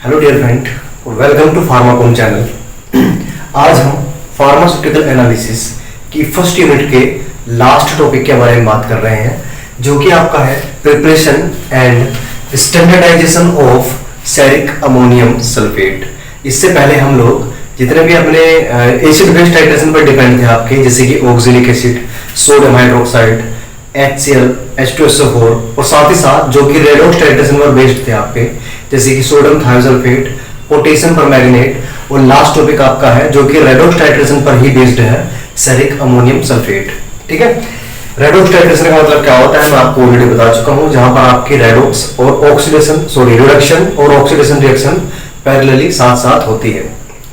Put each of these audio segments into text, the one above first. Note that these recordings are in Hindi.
Hello dear friend, welcome to Pharmacom channel. आज हम फार्मास्यूटिकल एनालिसिस की फर्स्ट यूनिट के लास्ट टॉपिक के बारे में बात कर रहे हैं, जो कि आपका है preparation and standardization of ceric ammonium sulphate. इससे पहले हम लोग जितने भी अपने एसिड बेस टाइट्रेशन पर डिपेंड थे आपके, जैसे कि oxalic acid, sodium hydroxide, HCl, H2SO4 और साथ ही साथ जो कि रेडॉक्स टाइट्रेशन पर बेस्ड थे आपके, जैसे कि सोडियम थायोसल्फेट, पोटेशियम परमैंगनेट और लास्ट टॉपिक आपका है जो कि रेडॉक्स टाइट्रेशन पर ही बेस्ड है, सेरिक अमोनियम सल्फेट। ठीक है, रेडॉक्स टाइट्रेशन का मतलब क्या होता है मैं आपको ऑलरेडी बता चुका हूं, जहां पर आपकी रेडॉक्स और ऑक्सीडेशन रिडक्शन और ऑक्सीडेशन रिएक्शन पैरेलली साथ साथ होती है।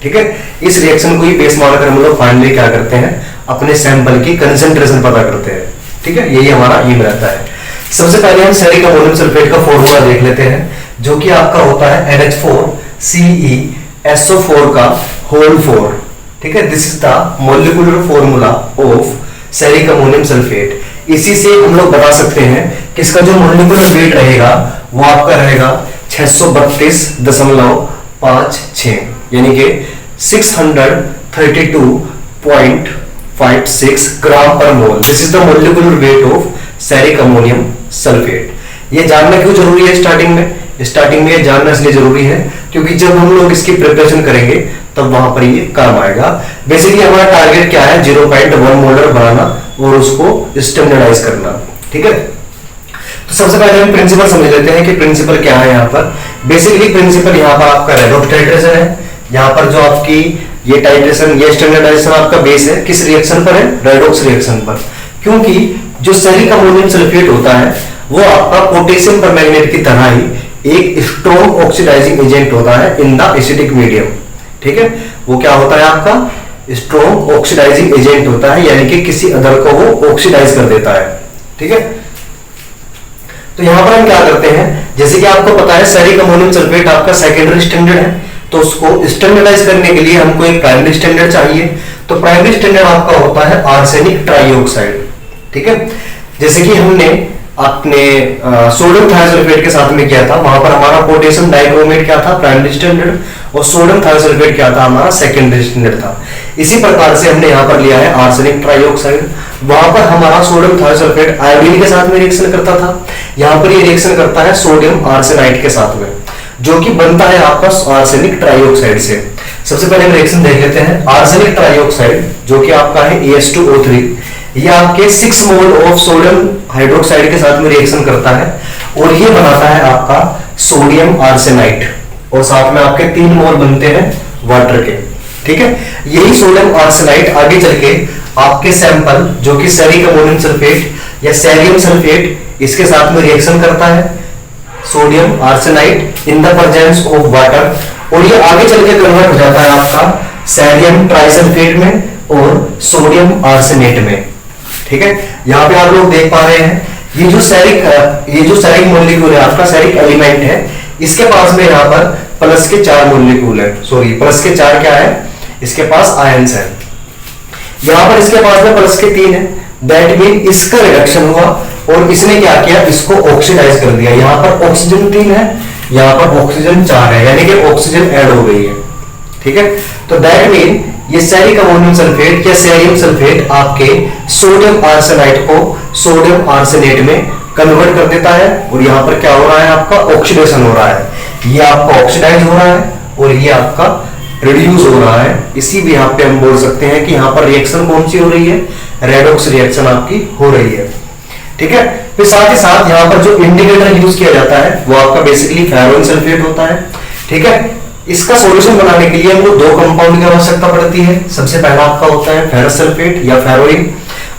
ठीक है, इस रिएक्शन को ही बेस मानकर हम लोग फाइनली क्या करते हैं, अपने सैंपल की कंसंट्रेशन पता करते हैं। ठीक है, यही हमारा एम रहता है। सबसे पहले हम सेरिक अमोनियम सल्फेट का फॉर्मूला देख लेते हैं, जो कि आपका होता है NH4CeSO4 का होल 4। ठीक है, this is the molecular formula of ceric ammonium sulphate. इसी से हम लोग बता सकते हैं कि इसका जो मॉलिक्यूलर वेट रहेगा वो आपका रहेगा 632.56, यानी कि 632.56 gram per mole. This is the molecular weight of ceric ammonium sulphate. ये जानना क्यों जरूरी है स्टार्टिंग में? स्टार्टिंग में ये जानना इसलिए जरूरी है क्योंकि जब हम लोग इसकी प्रिपरेशन करेंगे तब वहां पर ये काम आएगा। बेसिकली हमारा टारगेट क्या है, 0.1 मोलर बनाना और उसको स्टैंडर्डाइज करना। ठीक है, तो सबसे पहले हम प्रिंसिपल समझ लेते हैं कि प्रिंसिपल क्या है। यहाँ पर बेसिकली प्रिंसिपल यहाँ पर आपका रेडॉक्स टाइट्रेशन है। यहाँ पर जो आपकी ये टाइट्रेशन, ये स्टैंडर्डाइजेशन आपका बेस है किस रिएक्शन पर है, रेडॉक्स रिएक्शन पर। क्योंकि जो सेरिक अमोनियम सल्फेट होता है वो आपका पोटेशियम परमैंगनेट की तरह ही एक स्ट्रॉन्ग ऑक्सीडाइजिंग एजेंट होता है इन द एसिडिक मीडियम। ठीक है, वो क्या होता है आपका स्ट्रॉन्ग ऑक्सीडाइजिंग एजेंट होता है, यानी कि किसी अदर को वो ऑक्सीडाइज कर देता है। ठीक है, तो यहां पर हम क्या करते हैं, जैसे कि आपको पता है सेरिक अमोनियम सल्फेट आपका सेकेंडरी स्टैंडर्ड है, तो उसको स्टैंडर्डाइज करने के लिए हमको एक प्राइमरी स्टैंडर्ड चाहिए। तो प्राइमरी स्टैंडर्ड आपका होता है आर्सेनिक ट्राइऑक्साइड। ठीक है, जैसे कि हमने अपने सोडियम थायोसल्फेट के साथ में किया था, वहां पर हमारा पोटेशियम डाइक्रोमेट क्या था, प्राइमरी स्टैंडर्ड, और सोडियम थायोसल्फेट क्या था, हमारा सेकेंडरी स्टैंडर्ड था। इसी प्रकार से हमने यहाँ पर लिया है आर्सेनिक ट्राइऑक्साइड। वहां पर हमारा सोडियम थायोसल्फेट आयोडीन के साथ में रिएक्शन करता था, यहाँ पर ये रिएक्शन करता है सोडियम आर्सेनाइड के साथ में, जो कि बनता है आपका आर्सेनिक ट्राइऑक्साइड से। सबसे पहले हम रिएक्शन देख लेते हैं। आर्सेनिक ट्राइऑक्साइड जो कि आपका है AS2O3, ये आपके 6 मोल ऑफ सोडियम हाइड्रोक्साइड के साथ में रिएक्शन करता है और ये बनाता है आपका सोडियम आर्सेनाइड, और साथ में आपके 3 मोल बनते हैं वाटर के। ठीक है, यही सोडियम आर्सेनाइड आगे चल के आपके सैंपल जो कि सेरिक अमोनियम सल्फेट या सेरियम सल्फेट, इसके साथ में रिएक्शन करता है sodium arsenide in the presence of water, और ये आगे चल के कन्वर्ट हो जाता है आपका सेरियम ट्राइसल्फेट में और सोडियम आर्सेनेट में। ठीक है, यहाँ पे आप लोग देख पा रहे हैं ये जो सेरिक मॉलिक्यूल है आपका, सेरिक एलिमेंट है, इसके पास में यहाँ पर प्लस के 4 मॉलिक्यूल है, सॉरी प्लस के 4 क्या है, इसके पास आयंस है। यहाँ पर इसके पास में प्लस के 3 है, दैट मीन इसका रिडक्शन हुआ और इसने क्या किया, इसको ऑक्सीडाइज कर दिया। यहाँ पर ऑक्सीजन 3 है, यहाँ पर ऑक्सीजन 4 है, यानी कि ऑक्सीजन ऐड हो गई है। ठीक है, तो दैट मीन ये सेरिक अमोनियम सल्फेट या सेरियम सल्फेट आपके सोडियम आर्सेनाइड को सोडियम आर्सेनेट में कन्वर्ट कर देता है, और यहाँ पर क्या हो रहा है, आपका ऑक्सीडेशन हो रहा है। ये आपका ऑक्सीडाइज हो रहा है और ये आपका रिड्यूस हो रहा है। इसी भी यहाँ पे हम बोल सकते हैं कि यहाँ पर रिएक्शन कौन सी हो रही है, रेडॉक्स रिएक्शन आपकी हो रही है। ठीक है, फिर साथ ही साथ यहाँ पर जो इंडिकेटर यूज किया जाता है वो आपका बेसिकली फेरोइन सल्फेट होता है। ठीक है, इसका सॉल्यूशन बनाने के लिए हमको 2 कंपाउंड की आवश्यकता पड़ती है। सबसे पहला आपका होता है फेरस सल्फेट या फेरोइन,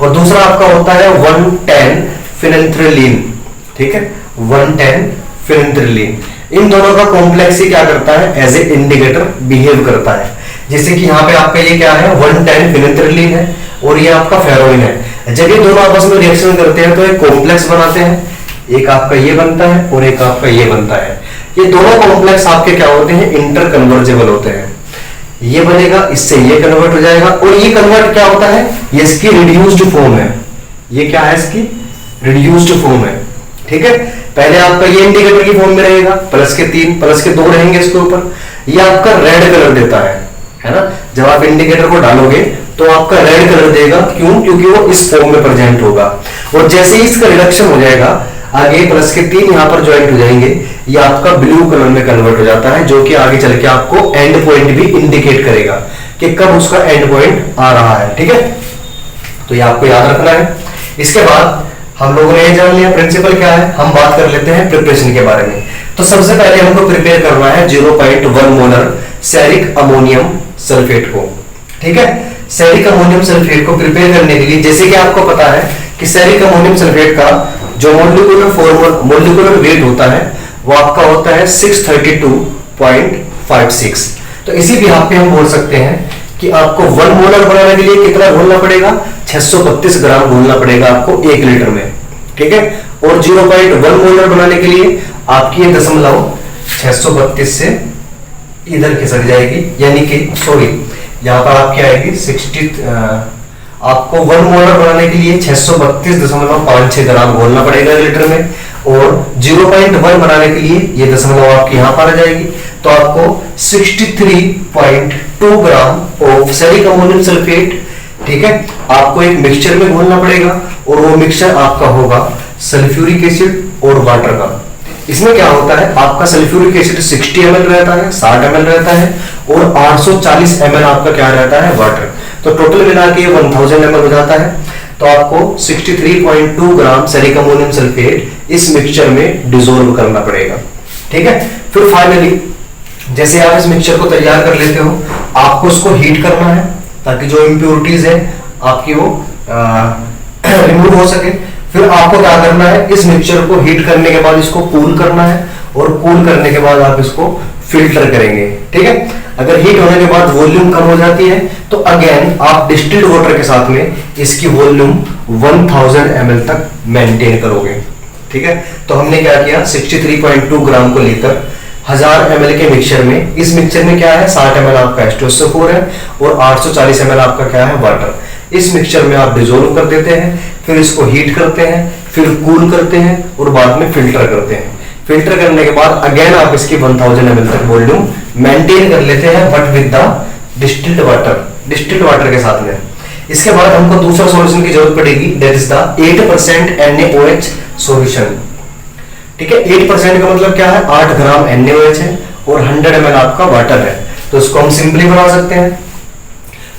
और दूसरा आपका होता है 110 फिनेंथ्रेलिन। ठीक है, 110 फिनेंथ्रेलिन, इन दोनों का कॉम्प्लेक्स ही क्या करता है, एज ए इंडिकेटर बिहेव करता है। जैसे कि यहाँ पे आपका ये क्या है, 110 फिनेंथ्रेलिन है और ये आपका फेरोइन है। जब ये दोनों आपस में रिएक्शन करते हैं तो एक कॉम्प्लेक्स बनाते हैं, एक आपका ये बनता है और एक आपका ये बनता है। ये दोनों कॉम्प्लेक्स आपके क्या होते हैं, इंटर कन्वर्जेबल होते हैं। ये बनेगा, इससे ये कन्वर्ट हो जाएगा, और ये कन्वर्ट क्या होता है, ये इसकी रिड्यूस्ड फॉर्म है। ये क्या है, इसकी रिड्यूस्ड फॉर्म है। ठीक है, पहले आपका ये इंडिकेटर की फॉर्म में रहेगा, प्लस के 3 प्लस के 2 रहेंगे इसके ऊपर, ये आपका रेड कलर देता है ना। जब आप इंडिकेटर को डालोगे तो आपका रेड कलर देगा, क्यों? क्योंकि वो इस फॉर्म में प्रेजेंट होगा। और जैसे ही इसका रिडक्शन हो जाएगा, आगे प्लस के 3 यहां पर ज्वाइंट हो जाएंगे, ये आपका ब्लू कलर में कन्वर्ट हो जाता है, जो कि आगे चल के आपको एंड पॉइंट भी इंडिकेट करेगा कि कब उसका एंड पॉइंट आ रहा है। ठीक है, तो ये आपको याद रखना है। इसके बाद हम लोगों ने ये जान लिया प्रिंसिपल क्या है, हम बात कर लेते हैं प्रिपरेशन के बारे में। तो सबसे पहले हमको प्रिपेयर करना है 0.1 मोलर सेरिक अमोनियम सल्फेट को। ठीक है, सेरिक अमोनियम सल्फेट को प्रिपेयर करने के लिए, जैसे कि आपको पता है कि सेरिक अमोनियम सल्फेट का जो मोलिकुलर वेट होता है वो आपका होता है 632.56। तो इसी बिहाफ पे हम बोल सकते हैं कि आपको 1 मोलर बनाने के लिए कितना घोलना पड़ेगा, 632 ग्राम घोलना पड़ेगा आपको 1 लीटर में। ठीक है, और 0.1 मोलर बनाने के लिए आपकी ये दशमलव 632 से इधर खिसक जाएगी, यानी कि सॉरी यहां पर आपकी आएगी 60। आपको 1 मोलर बनाने के लिए 632.56 ग्राम घोलना पड़ेगा लीटर में, और 0.1 बनाने के लिए ये दशमलव आपकी यहां पर आ जाएगी। तो आपको 63.2 gram of ceric ammonium sulphate, ठीक है, आपको एक मिक्सचर में घोलना पड़ेगा, और वो मिक्सचर आपका होगा सल्फ्यूरिक एसिड और वाटर का। इसमें क्या होता है, आपका सल्फ्यूरिक एसिड 60 ml रहता है, 60 ml रहता है, और 840 ml आपका क्या रहता है, वाटर। तो टोटल मिला के 1000 ml हो जाता है। तो आपको 63.2 ग्राम सेरिक अमोनियम सल्फेट इस मिक्सचर में डिसोल्व करना पड़ेगा। ठीक है, फिर फाइनली जैसे आप इस मिक्सचर को तैयार कर लेते हो, आपको उसको हीट करना है ताकि जो इम्प्योरिटीज है आपकी वो रिमूव हो सके। फिर आपको क्या करना है, इस मिक्सचर को हीट करने के बाद इसको कूल करना है, और कूल करने के बाद आप इसको फिल्टर करेंगे। ठीक है, अगर हीट होने के बाद वॉल्यूम कम हो जाती है तो अगेन आप डिस्टिल्ड वाटर के साथ में इसकी वॉल्यूम 1000 ml तक मेंटेन करोगे। ठीक है, तो हमने क्या किया, 63.2 ग्राम को लेकर 1000 ml के मिक्सचर में, इस मिक्सचर में क्या है 60 ml आपका H2SO4 है, और 840 ml आपका क्या है, वाटर। इस मिक्सचर में आप डिसोल्व कर देते हैं, फिर इसको हीट करते हैं, फिर कूल करते हैं, और बाद में फिल्टर करते हैं। फिल्टर करने के बाद अगेन आप इसकी 1000 ml तक वॉल्यूम मेंटेन कर लेते हैं, but with the distilled water के साथ में। इसके बाद हमको दूसरा सॉल्यूशन की जरूरत पड़ेगी, that is the 8% NaOH solution. ठीक है, 8% का मतलब क्या है, 8 ग्राम NaOH है, और 100 ml आपका वाटर है। तो इसको हम सिंपली बना सकते हैं।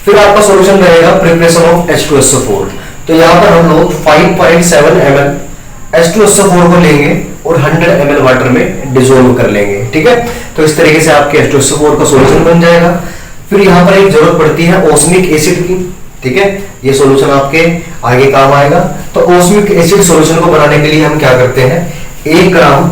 फिर आपका सॉल्यूशन रहेगा प्रिपरेशन ऑफ H2SO4। तो यहां पर हम लोग 5.7 ml H2SO4 को लेंगे और 100 ml वाटर में डिसोल्व कर लेंगे। ठीक है, तो इस तरीके से आपके H2SO4 का सॉल्यूशन बन जाएगा। फिर यहां पर एक जरूरत पड़ती है ऑस्मिक एसिड की। ठीक है, ये सॉल्यूशन आपके आगे काम आएगा। तो ऑस्मिक एसिड सॉल्यूशन को बनाने के लिए हम क्या करते हैं, 1 ग्राम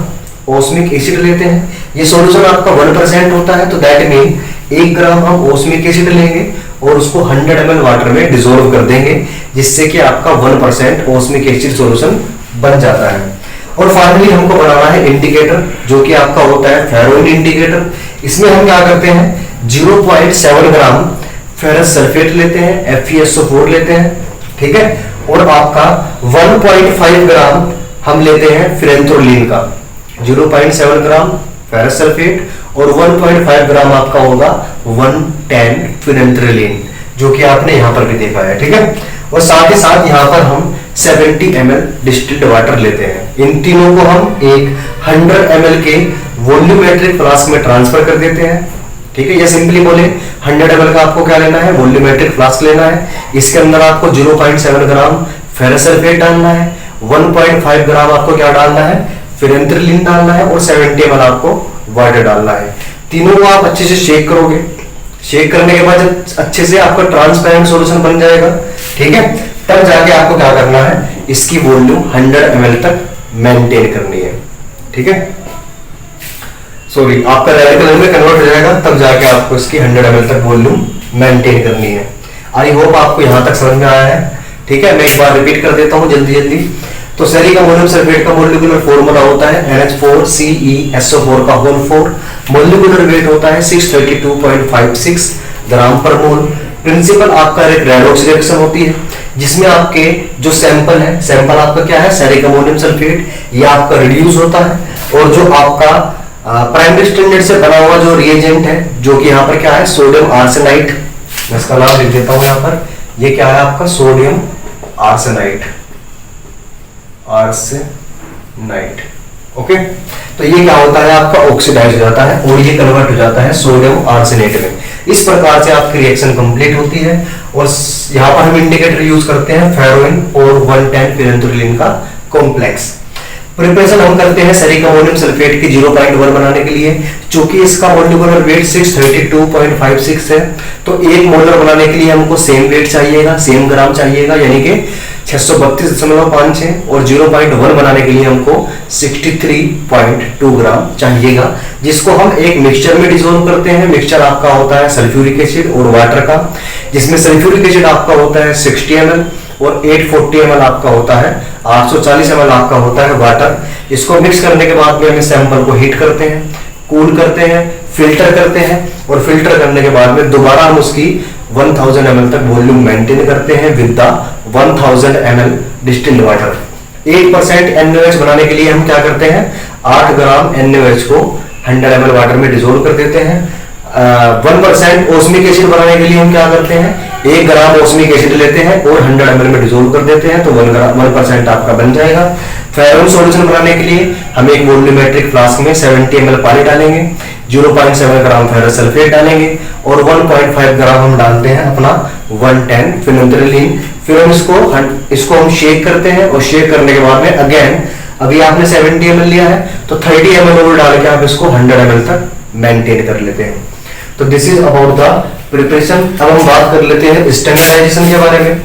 ऑस्मिक एसिड लेते हैं। ये सॉल्यूशन आपका 1% होता है, तो दैट मीन 1 ग्राम हम ऑस्मिक एसिड लेंगे और उसको 100 ml वाटर में डिसोल्व कर देंगे, जिससे कि आपका 1% ऑस्मिक एसिड सॉल्यूशन बन जाता है। और फाइनली हमको बनाना है इंडिकेटर, जो कि आपका होता है फेरोइन इंडिकेटर। इसमें हम क्या करते हैं, 0.7 ग्राम फेरस सल्फेट लेते हैं, FeSO4 लेते हैं। ठीक है, और आपका 1.5 ग्राम हम लेते हैं फिरेंथ्रोलिन का। 0.7 ग्राम फेरस सल्फेट और 1.5 ग्राम आपका होगा 110 फिरेंथ्रोलिन, जो कि आपने यहां पर भी देखा है। ठीक है, और साथ ही साथ यहां पर हम 70 ml डिस्टिल्ड वाटर लेते हैं। इन तीनों को हम एक 100 ml के वॉल्यूमेट्रिक फ्लास्क में ट्रांसफर कर देते हैं। ठीक है, या सिंपली बोले 100 ml का आपको क्या लेना है, वॉल्यूमेट्रिक फ्लास्क लेना है। इसके अंदर आपको 0.7 ग्राम फेरस सल्फेट डालना है, 1.5 ग्राम आपको क्या डालना है, फिरेंथ्रोलिन डालना है, और 70 ml आपको वाटर डालना है। तीनों को आप अच्छे से शेक करोगे। शेक करने के बाद जब अच्छे से आपका ट्रांसपेरेंट सॉल्यूशन बन जाएगा, ठीक है, तब जाके आपको क्या करना है, इसकी वॉल्यूम 100 ml तक मेंटेन करनी है। ठीक है, सॉरी आपका रेड कलर में कन्वर्ट हो जाएगा, तब जाके आपको इसकी 100 ml तक वॉल्यूम मेंटेन करनी है। आई होप आपको यहां तक समझ में आया है। ठीक है, मैं एक बार रिपीट कर देता हूं जल्दी जल्दी। तो सेरिक अमोनियम सल्फेट का मोलिकुलर फॉर्मूला होता है NH4CeSO4 का होल 4। मोलिकुलर वेट होता है 632.56 ग्राम पर मोल। प्रिंसिपल आपका एक रेडॉक्स रिएक्शन होती है। जिसमें आपके जो सैंपल है, सैंपल आपका क्या है, सेरिक अमोनियम सल्फेट, ये आपका रिड्यूस होता है। और जो आपका प्राइमरी स्टैंडर्ड से बना हुआ जो रिएजेंट है, जो कि यहाँ पर क्या है, सोडियम आर्सेनाइट, मैं इसका नाम लिख देता हूं यहाँ पर, ये क्या है आपका सोडियम आर्सेनाइट, आर्सेनाइट। ओके, तो ये क्या होता है आपका, ऑक्सीडाइज हो जाता है और ये कन्वर्ट हो जाता है सोडियम आर्सेनेट में। इस प्रकार से आपकी रिएक्शन कंप्लीट होती है। और यहाँ पर हम इंडिकेटर यूज करते हैं फेरोइन और 110 फिनेंथ्रोलिन का कॉम्प्लेक्स। प्रिपरेशन हम करते हैं सेरिक अमोनियम सल्फेट की 0.1 बनाने के लिए, चूंकि इसका मॉलिक्यूलर वेट 632.56 है, तो 1 मोलर बनाने के लिए हमको सेम वेट चाहिएगा, सेम ग्राम चाहिएगा, यानी कि 632.56, और 0.1 बनाने के लिए हमको 63.2 ग्राम चाहिएगा, जिसको हम एक मिक्सचर में डिसॉल्व करते हैं। मिक्सचर आपका होता है सल्फ्यूरिक एसिड और वाटर का, जिसमें सल्फ्यूरिक एसिड आपका होता है 60 ml और 840 ml आपका होता है, 840 ml आपका होता है वाटर। इसको मिक्स करने के बाद में हम इस सैंपल को हीट करते हैं, कूल करते हैं, फिल्टर करते हैं, और फिल्टर करने के बाद में दोबारा हम उसकी 1000 ml तक वॉल्यूम मेंटेन करते हैं with the 1000 ml distilled water. 8% NaOH बनाने के लिए हम क्या करते हैं, 8 ग्राम NaOH को 100 ml वाटर में डिसॉल्व कर देते हैं। 1% ओस्मिक एसिड बनाने के लिए हम क्या करते हैं, 1 ग्राम ओस्मिक एसिड लेते हैं और 100 ml में डिसॉल्व कर देते हैं, तो 1% आपका बन जाएगा। फेरोन सॉल्यूशन बनाने के लिए हम एक वॉल्यूमेट्रिक फ्लास्क में 70 ml पानी डालेंगे, 0.7 ग्राम फेरस सल्फेट डालेंगे और 1.5 ग्राम हम डालते हैं अपना 110 फिनेंथ्रोलिन। फिर हम इसको हम शेक करते हैं, और शेक करने के बाद में अगेन अभी आपने 70 ml लिया है तो 30 ml और डाल के आप इसको 100 ml तक मेंटेन कर लेते हैं। तो this is about the preparation. अब हम बात कर लेते हैं स्टैंडर्डाइजेशन के बारे में।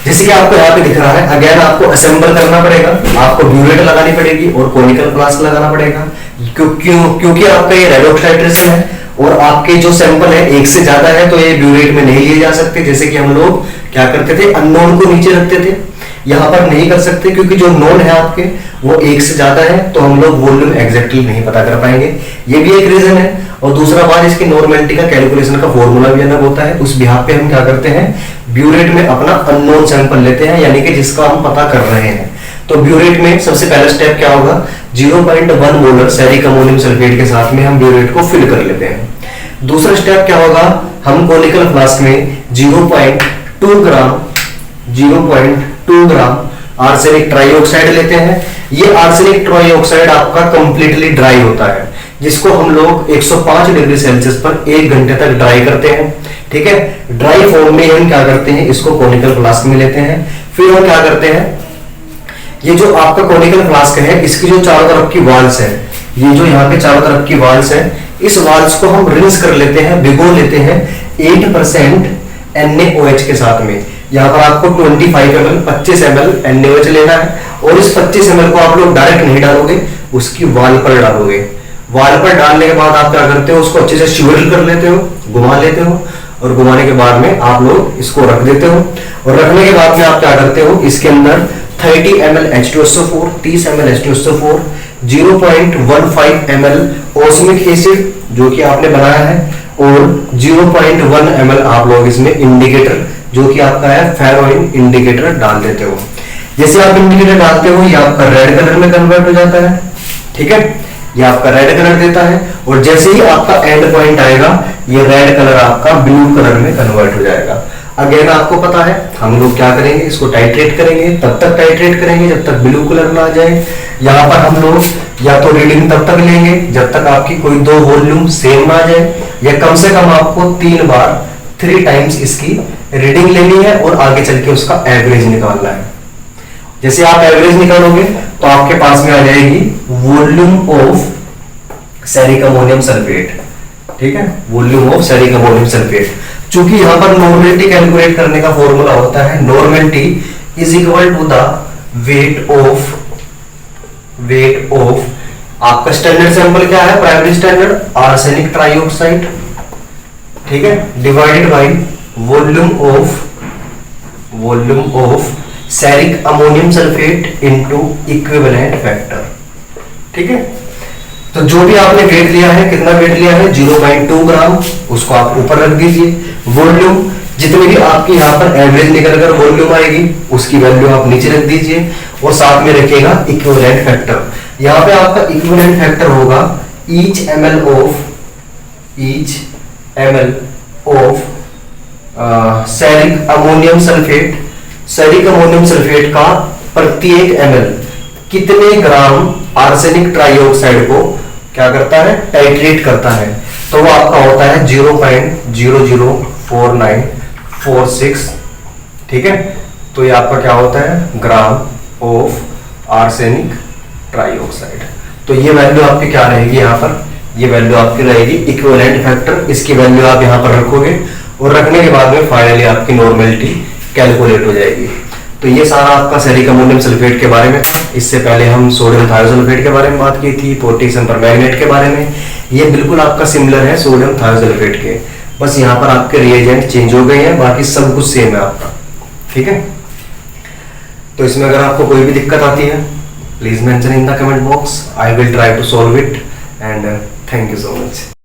जैसे कि आपको यहाँ पे दिख रहा है, अगेन आपको असेंबल करना पड़ेगा, आपको ब्यूरेट लगानी पड़ेगी और कोनिकल फ्लास्क लगाना पड़ेगा, क्योंकि आपका ये रेडॉक्स टाइट्रेशन है और आपके जो सैंपल है एक से ज्यादा है, तो ये ब्यूरेट में नहीं लिए जा सकते। जैसे कि हम लोग क्या करते थे, अननोन को नीचे रखते थे, यहाँ पर नहीं कर सकते, क्योंकि जो नोन है आपके वो एक से ज्यादा है, तो हम लोग वॉल्यूम एग्जैक्टली नहीं पता कर पाएंगे, ये भी एक रीजन है। और दूसरा बात, इसकी नॉर्मेलिटी का कैलकुलेशन का फॉर्मूला भी अलग होता है। उस बिहाफ पे हम क्या करते हैं, ब्यूरेट में अपना अननोन सैंपल लेते हैं, यानी कि जिसका हम पता कर रहे हैं। तो ब्यूरेट में सबसे पहला स्टेप क्या होगा, 0.1 मोलर सेरिक अमोनियम सल्फेट के साथ में हम ब्यूरेट को फिल कर लेते हैं। दूसरा स्टेप क्या होगा, हम कोनिकल फ्लास्क में 0.2 ग्राम आर्सेनिक ट्राइऑक्साइड लेते हैं। ये आर्सेनिक ट्राइऑक्साइड आपका कंप्लीटली ड्राई होता है, जिसको हम लोग 105 डिग्री सेल्सियस पर 1 घंटे तक ड्राई करते हैं। ठीक है, ड्राई फॉर्म में हम क्या करते हैं, इसको कोनिकल फ्लास्क में लेते हैं। फिर हम क्या करते हैं, ये जो आपका कोनिकल फ्लास्क है, इसकी जो चारों तरफ की वाल्स है, ये जो यहाँ पे चारों तरफ की वाल्स है, इस वाल्स को हम रिंस कर लेते हैं, भिगो लेते हैं 8% NaOH के साथ में। यहाँ पर आपको 25 ml NaOH लेना है, और इस 25 ml को आप लोग डायरेक्ट नहीं डालोगे, उसकी वाल पर डालोगे। वाल पर डालने के बाद आप क्या करते हो, उसको अच्छे से स्विvel कर लेते हो, घुमा लेते हो, और घुमाने के बाद में आप लोग इसको रख देते हो। और रखने के बाद में आप क्या करते हो, इसके अंदर 30 ml H2SO4, 30 ml H2SO4, 0.15 ml ओस्मिक acid जो कि आपने बनाया है, और 0.1 ml आप लोग इसमें इंडिकेटर जो कि आपका है फेरोइन इंडिकेटर डाल देते हो। जैसे आप इंडिकेटर डालते हो, ये आपका रेड कलर में कन्वर्ट हो जाता है। ठीक है, ये आपका रेड कलर देता है, और जैसे ही आपका एंड पॉइंट आएगा, ये रेड कलर आपका ब्लू कलर में कन्वर्ट हो जाएगा। अगेन आपको पता है हम लोग क्या करेंगे, इसको टाइट्रेट करेंगे, तब तक टाइट्रेट करेंगे जब तक ब्लू कलर ना आ जाए। यहाँ पर हम लोग या तो रीडिंग तब तक लेंगे जब तक आपकी कोई 2 वॉल्यूम सेम ना आ जाए, या कम से कम आपको 3 टाइम्स इसकी रीडिंग लेनी है और आगे चल के उसका एवरेज निकालना है। जैसे आप एवरेज निकालोगे तो आपके पास में आ जाएगी volume of ceric ammonium sulphate. ठीक है, volume of ceric ammonium sulphate. चूंकि यहां पर नॉर्मेलिटी कैलकुलेट करने का फॉर्मूला होता है, normality is equal to the weight of आपका स्टैंडर्ड सैंपल क्या है, प्राइमरी स्टैंडर्ड आर्सेनिक ट्राइऑक्साइड, ठीक है, divided by volume of ceric ammonium sulphate into equivalent factor. ठीक है, तो जो भी आपने वेट लिया है, कितना वेट लिया है 0.2 ग्राम, उसको आप ऊपर रख दीजिए। वॉल्यूम जितनी भी आपकी यहाँ पर एवरेज निकल कर वॉल्यूम आएगी उसकी वैल्यू आप नीचे रख दीजिए, और साथ में रखिएगा इक्विवेलेंट फैक्टर। यहाँ पे आपका इक्विवेलेंट फैक्टर होगा each ml of ceric ammonium sulphate. Ceric ammonium sulphate का प्रत्येक ml कितने ग्राम आर्सेनिक ट्राइऑक्साइड को क्या करता है, टाइट्रेट करता है। तो वो आपका होता है 0.004946, ठीक है। तो ये आपका क्या होता है, ग्राम ऑफ आर्सेनिक ट्राइऑक्साइड। तो ये वैल्यू आपकी क्या रहेगी यहाँ पर, ये वैल्यू आपकी रहेगी इक्विवेलेंट फैक्टर। इसकी वैल्यू आप यहाँ पर रखोगे और रखने के बाद में फाइनली आपकी नॉर्मेलिटी कैलकुलेट हो जाएगी। तो ये सारा आपका सेरिक अमोनियम सल्फेट के बारे में था। इससे पहले हम सोडियम थायोसल्फेट के बारे में बात की थी, पोटेशियम परमैंगनेट के बारे में। ये बिल्कुल आपका सिमिलर है सोडियम थायोसल्फेट के, बस यहाँ पर आपके रिएजेंट चेंज हो गए हैं, बाकी सब कुछ सेम है आपका, ठीक है। तो इसमें अगर आपको कोई भी दिक्कत आती है please mention in the comment box, I will try to solve it, and thank you so much.